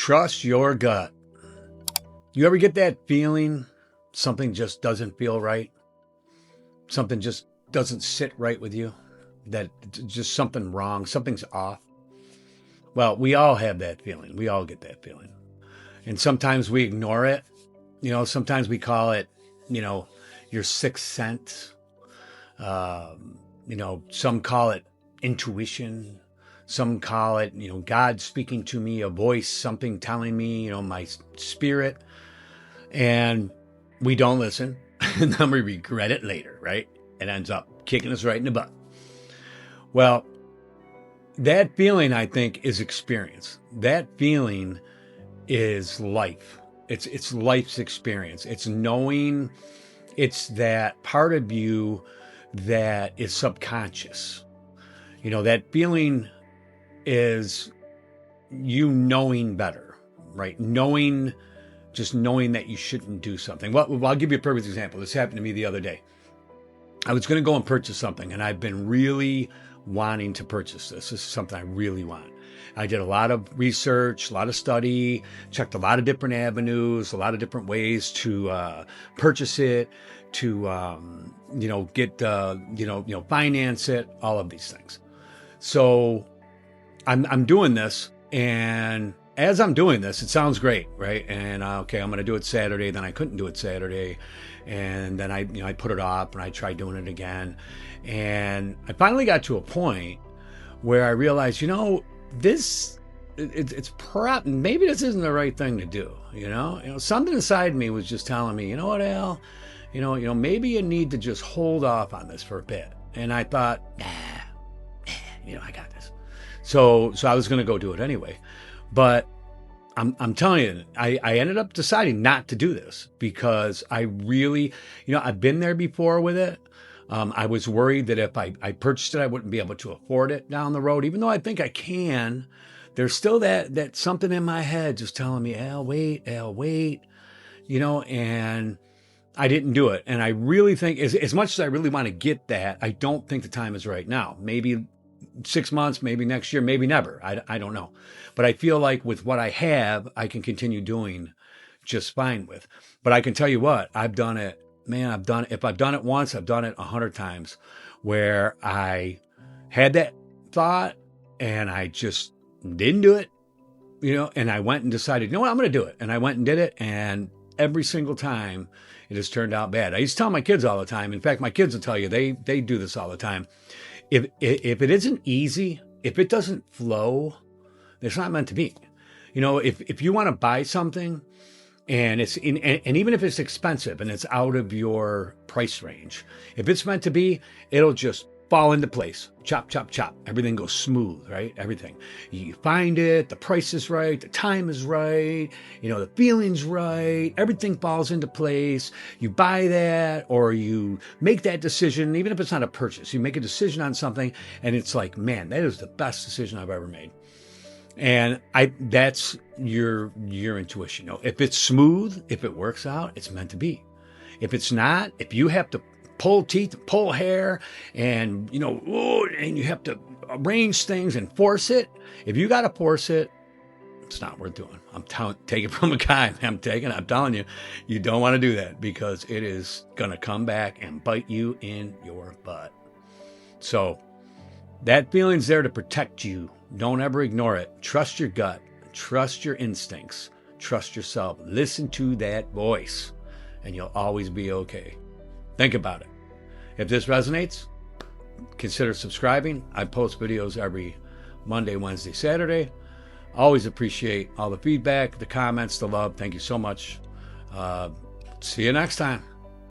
Trust your gut. You ever get that feeling something just doesn't feel right? Something just doesn't sit right with you? That just something wrong, something's off? Well, we all have that feeling. We all get that feeling. And sometimes we ignore it. Sometimes we call it, your sixth sense. Some call it intuition. Some call it, God speaking to me, a voice, something telling me, my spirit. And we don't listen. And then we regret it later, right? It ends up kicking us right in the butt. Well, that feeling, I think, is experience. That feeling is life. It's life's experience. It's knowing, it's that part of you that is subconscious. That feeling is you knowing better, right? Just knowing that you shouldn't do something. Well, I'll give you a perfect example. This happened to me the other day. I was going to go and purchase something, and I've been really wanting to purchase this. This is something I really want. I did a lot of research, a lot of study, checked a lot of different avenues, a lot of different ways to purchase it, to get finance it, all of these things. So I'm doing this, and as I'm doing this, it sounds great, right? And okay, I'm going to do it Saturday. Then I couldn't do it Saturday, and then I put it off, and I tried doing it again, and I finally got to a point where I realized, maybe this isn't the right thing to do. Something inside me was just telling me, you know what, Al, maybe you need to just hold off on this for a bit. And I thought, I got this. So I was going to go do it anyway. But I'm telling you, I ended up deciding not to do this because I really, I've been there before with it. I was worried that if I purchased it, I wouldn't be able to afford it down the road, even though I think I can. There's still that something in my head just telling me, Al, wait, and I didn't do it. And I really think, as much as I really want to get that, I don't think the time is right now. Maybe 6 months, maybe next year, maybe never. I don't know. But I feel like with what I have, I can continue doing just fine with. But I can tell you what, I've done it. Man, if I've done it once, I've done it 100 times where I had that thought and I just didn't do it, and I went and decided, I'm going to do it. And I went and did it. And every single time it has turned out bad. I used to tell my kids all the time. In fact, my kids will tell you, they do this all the time. If it isn't easy, if it doesn't flow, it's not meant to be. If you want to buy something and and even if it's expensive and it's out of your price range, if it's meant to be, it'll just fall into place. Chop, chop, chop. Everything goes smooth, right? Everything. You find it, the price is right, the time is right, the feeling's right, everything falls into place. You buy that or you make that decision, even if it's not a purchase, you make a decision on something and it's like, man, that is the best decision I've ever made. And that's your intuition. If it's smooth, if it works out, it's meant to be. If it's not, if you have to pull teeth, pull hair, and and you have to arrange things and force it. If you got to force it, it's not worth doing. Take it from a guy. I'm telling you, you don't want to do that because it is going to come back and bite you in your butt. So that feeling's there to protect you. Don't ever ignore it. Trust your gut. Trust your instincts. Trust yourself. Listen to that voice, and you'll always be okay. Think about it. If this resonates, consider subscribing. I post videos every Monday, Wednesday, Saturday. Always appreciate all the feedback, the comments, the love. Thank you so much. See you next time.